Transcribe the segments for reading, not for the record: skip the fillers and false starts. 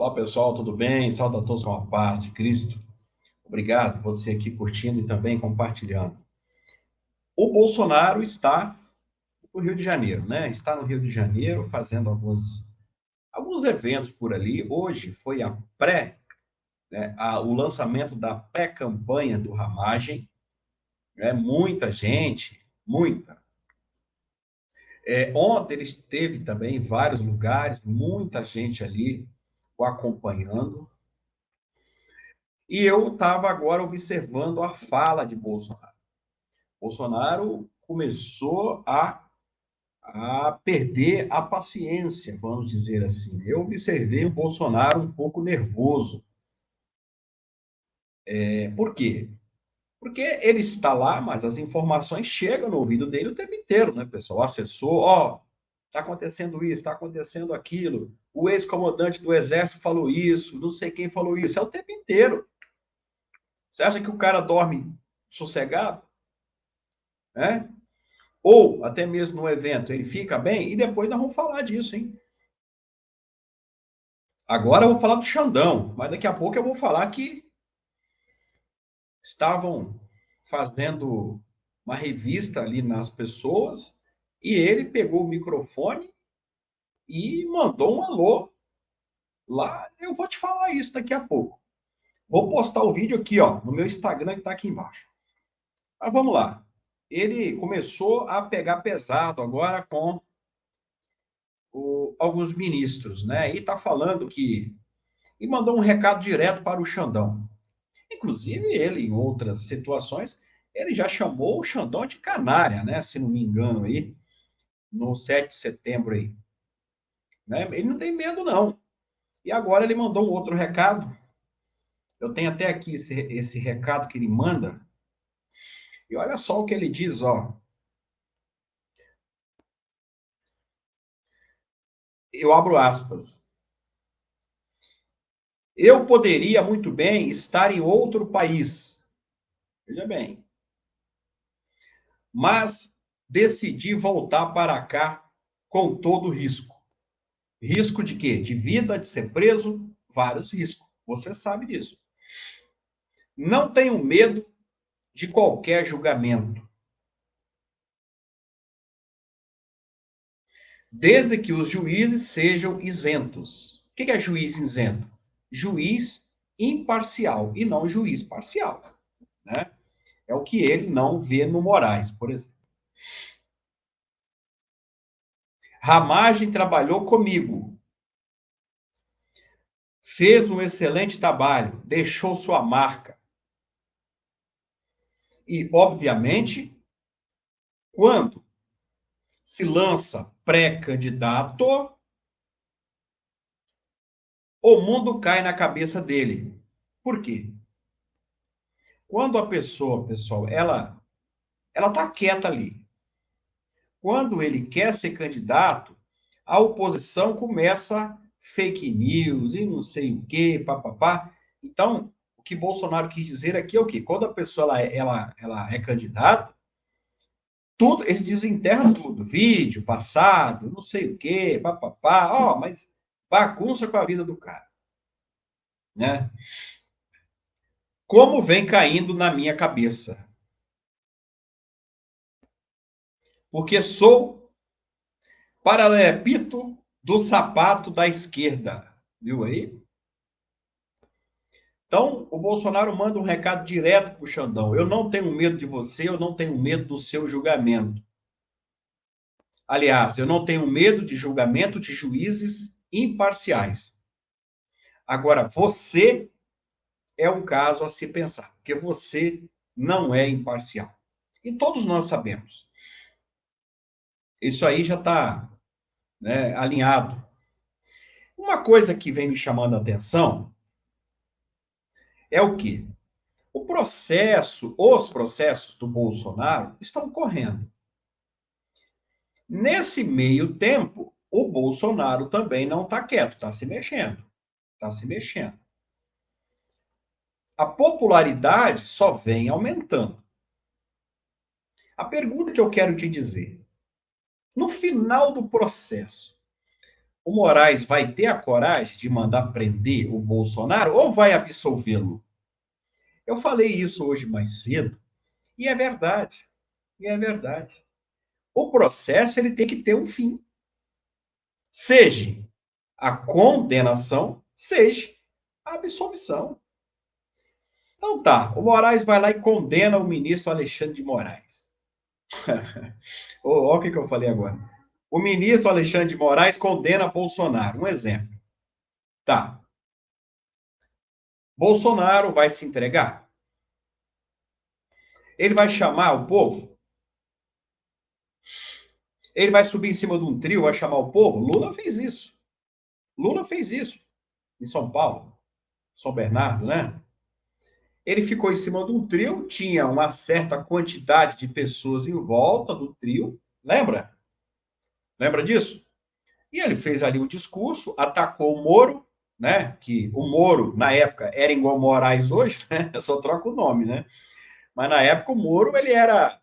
Olá, pessoal, tudo bem? Salve a todos com a paz de Cristo. Obrigado, você aqui curtindo e também compartilhando. O Bolsonaro está no Rio de Janeiro, né? Está no Rio de Janeiro fazendo alguns eventos por ali. Hoje foi o lançamento da pré-campanha do Ramagem, né? Muita gente, muita. Ontem ele esteve também em vários lugares, muita gente ali o acompanhando. E eu estava agora observando a fala de Bolsonaro. Bolsonaro começou a perder a paciência, vamos dizer assim. Eu observei o Bolsonaro um pouco nervoso. Por quê? Porque ele está lá, mas as informações chegam no ouvido dele o tempo inteiro, né, pessoal? O assessor, está acontecendo isso, está acontecendo aquilo. O ex-comandante do Exército falou isso, não sei quem falou isso. É o tempo inteiro. Você acha que o cara dorme sossegado? Né? Ou até mesmo no evento, ele fica bem, e depois nós vamos falar disso, hein? Agora eu vou falar do Xandão, mas daqui a pouco eu vou falar que estavam fazendo uma revista ali nas pessoas e ele pegou o microfone e mandou um alô lá. Eu vou te falar isso daqui a pouco. Vou postar o vídeo aqui, ó, no meu Instagram que está aqui embaixo. Mas vamos lá. Ele começou a pegar pesado agora com alguns ministros, né? E está falando que e mandou um recado direto para o Xandão. Inclusive, ele, em outras situações, ele já chamou o Xandão de canária, né? Se não me engano, aí, no 7 de setembro aí. Né? Ele não tem medo, não. E agora ele mandou um outro recado. Eu tenho até aqui esse recado que ele manda. E olha só o que ele diz, ó. Eu abro aspas. Eu poderia muito bem estar em outro país. Veja bem. Mas decidi voltar para cá com todo o risco. Risco de quê? De vida, de ser preso, vários riscos. Você sabe disso. Não tenho medo de qualquer julgamento, desde que os juízes sejam isentos. O que é juiz isento? Juiz imparcial e não juiz parcial. Né? É o que ele não vê no Moraes, por exemplo. Ramagem trabalhou comigo, fez um excelente trabalho, deixou sua marca. E, obviamente, quando se lança pré-candidato, o mundo cai na cabeça dele. Por quê? Quando a pessoa, pessoal, ela tá quieta ali. Quando ele quer ser candidato, a oposição começa fake news e não sei o quê, papapá. Então, o que Bolsonaro quis dizer aqui é o quê? Quando a pessoa ela é candidata, tudo, eles desenterram tudo, vídeo, passado, não sei o quê, papapá, mas bagunça com a vida do cara, né? Como vem caindo na minha cabeça. Porque sou paralelepípedo do sapato da esquerda. Viu aí? Então, o Bolsonaro manda um recado direto para o Xandão. Eu não tenho medo de você, eu não tenho medo do seu julgamento. Aliás, eu não tenho medo de julgamento de juízes imparciais. Agora, você é um caso a se pensar, porque você não é imparcial. E todos nós sabemos. Isso aí já está, né, alinhado. Uma coisa que vem me chamando a atenção é o quê? Os processos do Bolsonaro estão correndo. Nesse meio tempo, o Bolsonaro também não está quieto, está se mexendo. Está se mexendo. A popularidade só vem aumentando. A pergunta que eu quero te dizer: no final do processo, o Moraes vai ter a coragem de mandar prender o Bolsonaro ou vai absolvê-lo? Eu falei isso hoje mais cedo e é verdade. E é verdade. O processo ele tem que ter um fim. Seja a condenação, seja a absolvição. Então tá, o Moraes vai lá e condena o ministro Alexandre de Moraes. Olha o que eu falei agora. O ministro Alexandre de Moraes condena Bolsonaro. Um exemplo. Tá. Bolsonaro vai se entregar? Ele vai chamar o povo? Ele vai subir em cima de um trio, vai chamar o povo? Lula fez isso. Lula fez isso em São Paulo, São Bernardo, né? Ele ficou em cima de um trio, tinha uma certa quantidade de pessoas em volta do trio, lembra? Lembra disso? E ele fez ali um discurso, atacou o Moro, né? Que o Moro, na época, era igual Moraes hoje, né? Só troca o nome, né? Mas na época o Moro, ele era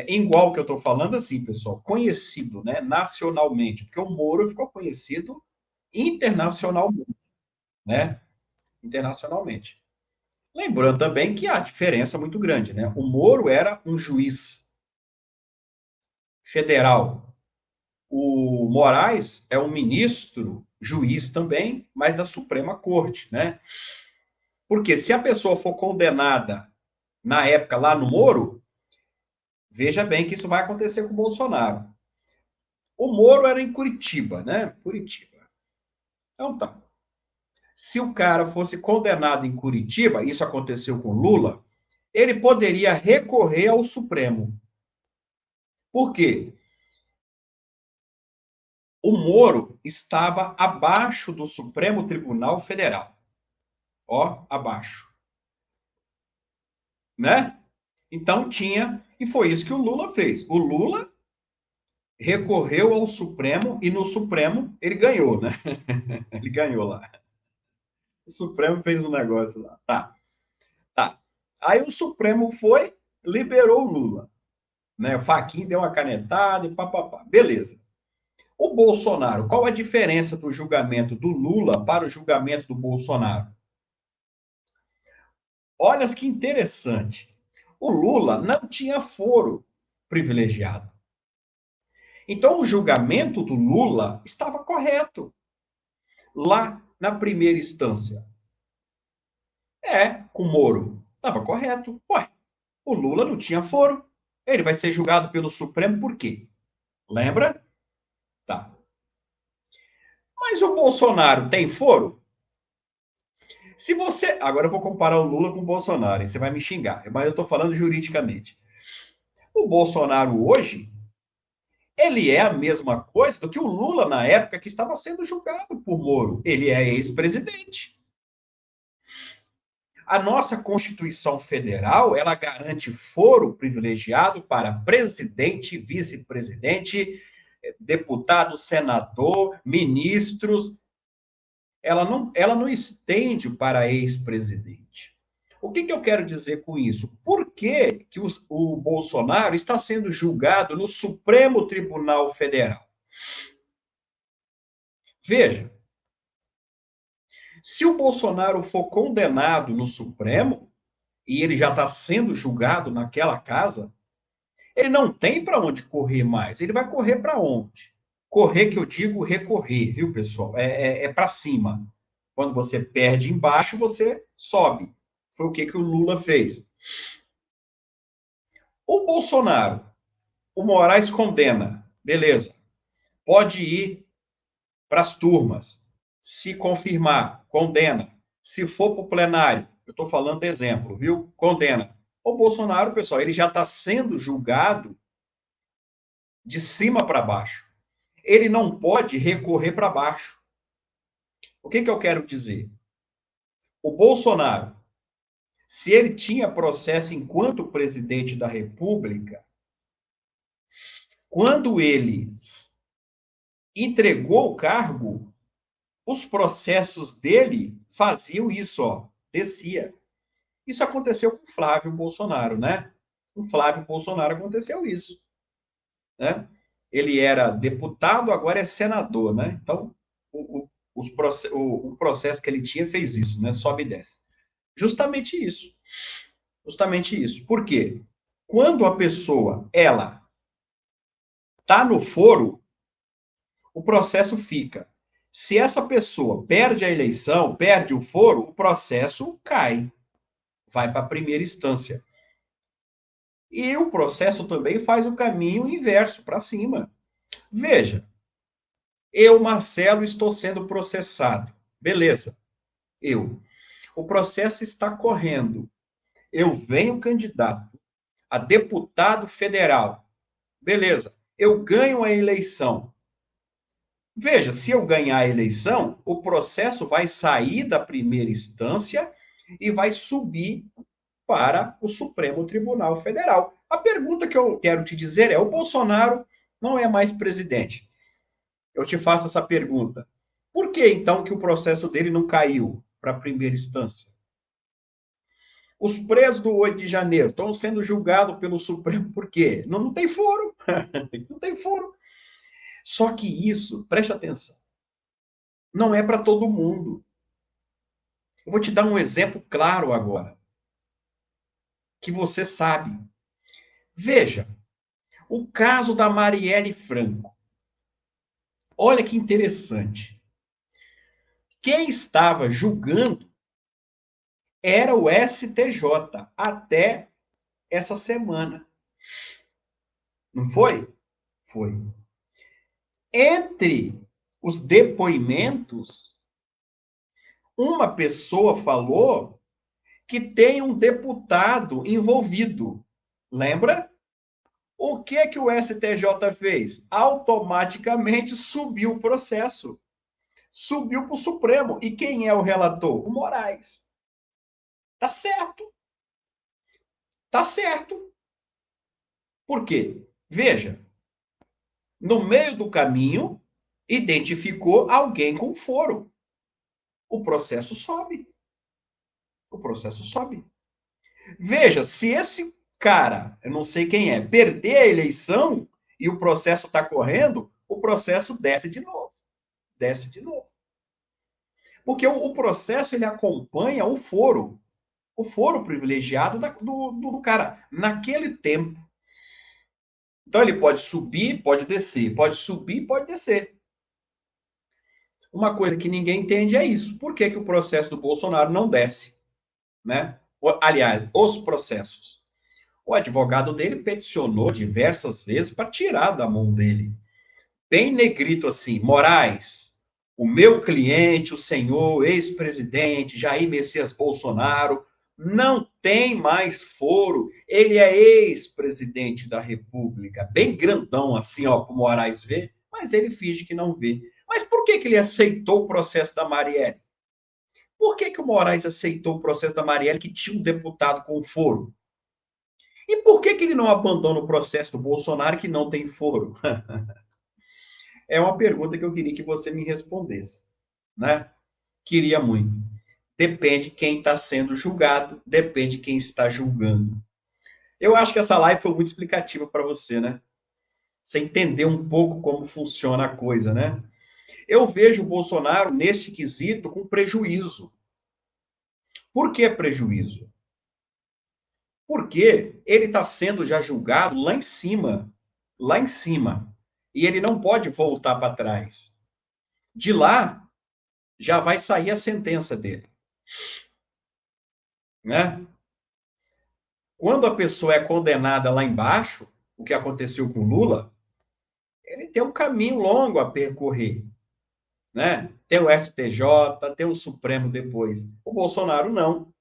igual que eu estou falando assim, pessoal, conhecido, né? Nacionalmente, porque o Moro ficou conhecido internacionalmente, né? Internacionalmente. Lembrando também que há diferença muito grande, né? O Moro era um juiz federal. O Moraes é um ministro, juiz também, mas da Suprema Corte, né? Porque se a pessoa for condenada na época lá no Moro, veja bem que isso vai acontecer com o Bolsonaro. O Moro era em Curitiba, né? Curitiba. Então tá. Se o cara fosse condenado em Curitiba, isso aconteceu com Lula, ele poderia recorrer ao Supremo. Por quê? O Moro estava abaixo do Supremo Tribunal Federal. Ó, abaixo. Né? Então tinha, e foi isso que o Lula fez. O Lula recorreu ao Supremo e no Supremo ele ganhou, né? Ele ganhou lá. O Supremo fez um negócio lá. Tá, tá. Aí o Supremo foi, liberou o Lula. Né? O Fachin deu uma canetada e papapá. Beleza. O Bolsonaro, qual a diferença do julgamento do Lula para o julgamento do Bolsonaro? Olha que interessante. O Lula não tinha foro privilegiado. Então, o julgamento do Lula estava correto lá na primeira instância. Com o Moro. Estava correto. Ué, o Lula não tinha foro. Ele vai ser julgado pelo Supremo por quê? Lembra? Tá. Mas o Bolsonaro tem foro? Se você. Agora eu vou comparar o Lula com o Bolsonaro, e você vai me xingar, mas eu estou falando juridicamente. O Bolsonaro hoje, ele é a mesma coisa do que o Lula na época que estava sendo julgado por Moro. Ele é ex-presidente. A nossa Constituição Federal, ela garante foro privilegiado para presidente, vice-presidente, deputado, senador, ministros. Ela não estende para ex-presidente. O que eu quero dizer com isso? Por que o Bolsonaro está sendo julgado no Supremo Tribunal Federal? Veja, se o Bolsonaro for condenado no Supremo, e ele já está sendo julgado naquela casa, ele não tem para onde correr mais. Ele vai correr para onde? Correr, que eu digo recorrer, viu, pessoal? É para cima. Quando você perde embaixo, você sobe. Foi o que o Lula fez. O Bolsonaro, o Moraes condena, beleza. Pode ir para as turmas. Se confirmar, condena. Se for para o plenário, eu estou falando de exemplo, viu? Condena. O Bolsonaro, pessoal, ele já está sendo julgado de cima para baixo. Ele não pode recorrer para baixo. O que eu quero dizer? O Bolsonaro, se ele tinha processo enquanto presidente da República, quando ele entregou o cargo, os processos dele faziam isso, ó, descia. Isso aconteceu com Flávio Bolsonaro, né? Com Flávio Bolsonaro aconteceu isso, né? Ele era deputado, agora é senador, né? Então, o processo que ele tinha fez isso, né? Sobe e desce. Justamente isso. Justamente isso. Por quê? Quando a pessoa, ela está no foro, o processo fica. Se essa pessoa perde a eleição, perde o foro, o processo cai. Vai para a primeira instância. E o processo também faz o caminho inverso, para cima. Veja, eu, Marcelo, estou sendo processado. Beleza. Eu. O processo está correndo. Eu venho candidato a deputado federal. Beleza. Eu ganho a eleição. Veja, se eu ganhar a eleição, o processo vai sair da primeira instância e vai subir para o Supremo Tribunal Federal. A pergunta que eu quero te dizer é: o Bolsonaro não é mais presidente? Eu te faço essa pergunta. Por que então que o processo dele não caiu para a primeira instância? Os presos do 8 de janeiro estão sendo julgados pelo Supremo por quê? Não tem foro. Não tem foro. Só que isso, preste atenção, não é para todo mundo. Eu vou te dar um exemplo claro agora, que você sabe. Veja, o caso da Marielle Franco. Olha que interessante. Quem estava julgando era o STJ até essa semana. Não foi? Foi. Entre os depoimentos, uma pessoa falou que tem um deputado envolvido. Lembra? O que o STJ fez? Automaticamente subiu o processo. Subiu para o Supremo. E quem é o relator? O Moraes. Tá certo. Tá certo. Por quê? Veja, no meio do caminho, identificou alguém com foro. O processo sobe. O processo sobe. Veja, se esse cara, eu não sei quem é, perder a eleição e o processo está correndo, o processo desce de novo. Desce de novo. Porque o processo ele acompanha o foro privilegiado do cara, naquele tempo. Então ele pode subir, pode descer, pode subir, pode descer. Uma coisa que ninguém entende é isso. Por que o processo do Bolsonaro não desce? Né? Aliás, os processos. O advogado dele peticionou diversas vezes para tirar da mão dele. Bem negrito assim, Moraes, o meu cliente, o senhor ex-presidente Jair Messias Bolsonaro, não tem mais foro. Ele é ex-presidente da República. Bem grandão assim, ó, para o Moraes ver, mas ele finge que não vê. Mas por que ele aceitou o processo da Marielle? Por que o Moraes aceitou o processo da Marielle que tinha um deputado com foro? E por que ele não abandona o processo do Bolsonaro que não tem foro? É uma pergunta que eu queria que você me respondesse, né? Queria muito. Depende quem está sendo julgado, depende quem está julgando. Eu acho que essa live foi muito explicativa para você, né? Você entender um pouco como funciona a coisa, né? Eu vejo o Bolsonaro nesse quesito com prejuízo. Por que prejuízo? Porque ele está sendo já julgado lá em cima, e ele não pode voltar para trás. De lá, já vai sair a sentença dele, né? Quando a pessoa é condenada lá embaixo, o que aconteceu com Lula, ele tem um caminho longo a percorrer, né? Tem o STJ, tem o Supremo depois. O Bolsonaro não,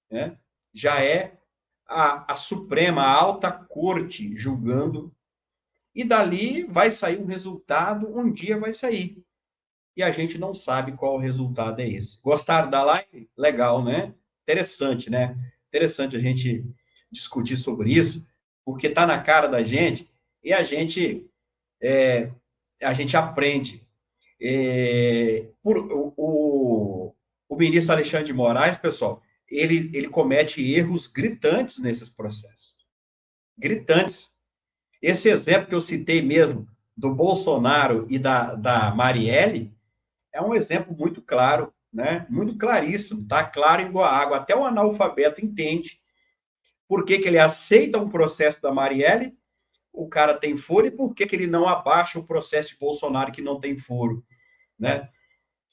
né? Já é a Suprema, a alta corte julgando, e dali vai sair um resultado, um dia vai sair. E a gente não sabe qual o resultado é esse. Gostaram da live? Legal, né? Interessante, né? Interessante a gente discutir sobre isso, porque está na cara da gente e a gente aprende. O ministro Alexandre de Moraes, pessoal, ele comete erros gritantes nesses processos. Gritantes. Esse exemplo que eu citei mesmo, do Bolsonaro e da Marielle, É um exemplo muito claro, né? Muito claríssimo, tá claro igual a água. Até o analfabeto entende por que, que ele aceita um processo da Marielle, o cara tem foro, e por que, que ele não abaixa o processo de Bolsonaro que não tem foro, né?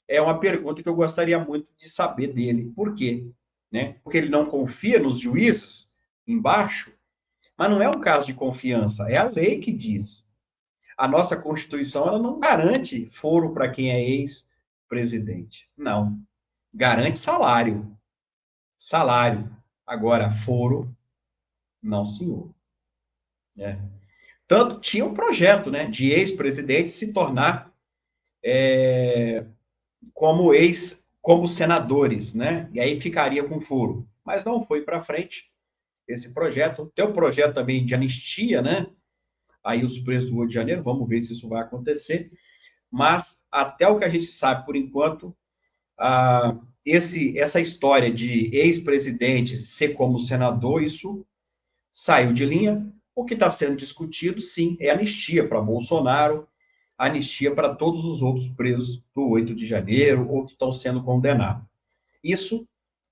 É uma pergunta que eu gostaria muito de saber dele. Por quê? Né? Porque ele não confia nos juízes embaixo, mas não é um caso de confiança, é a lei que diz. A nossa Constituição ela não garante foro para quem é ex-presidente. Não. Garante salário. Salário. Agora, foro, não, senhor. É. Tanto tinha um projeto, né, de ex-presidente se tornar como senadores, né? E aí ficaria com foro. Mas não foi para frente esse projeto. Tem o projeto também de anistia, né? Aí os presos do Rio de Janeiro, vamos ver se isso vai acontecer. Mas até o que a gente sabe por enquanto, essa história de ex-presidente ser como senador, isso saiu de linha. O que está sendo discutido, sim, é anistia para Bolsonaro, anistia para todos os outros presos do 8 de janeiro ou que estão sendo condenados. Isso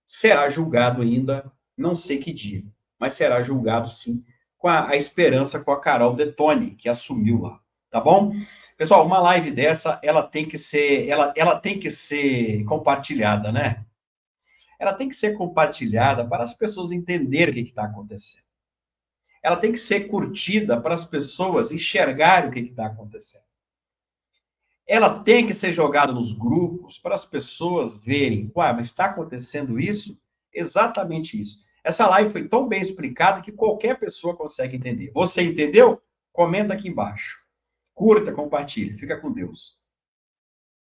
será julgado ainda, não sei que dia, mas será julgado sim, com a esperança com a Carol Detoni, que assumiu lá, tá bom? Pessoal, uma live dessa, ela tem que ser compartilhada, né? Ela tem que ser compartilhada para as pessoas entenderem o que está acontecendo. Ela tem que ser curtida para as pessoas enxergarem o que está acontecendo. Ela tem que ser jogada nos grupos para as pessoas verem, uai, mas está acontecendo isso? Exatamente isso. Essa live foi tão bem explicada que qualquer pessoa consegue entender. Você entendeu? Comenta aqui embaixo. Curta, compartilhe. Fica com Deus.